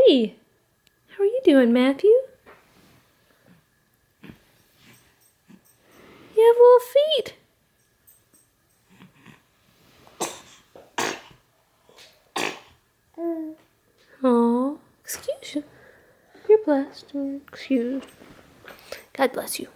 Hey, how are you doing, Matthew? You have little feet. Oh, excuse you. You're blessed and excused. God bless you.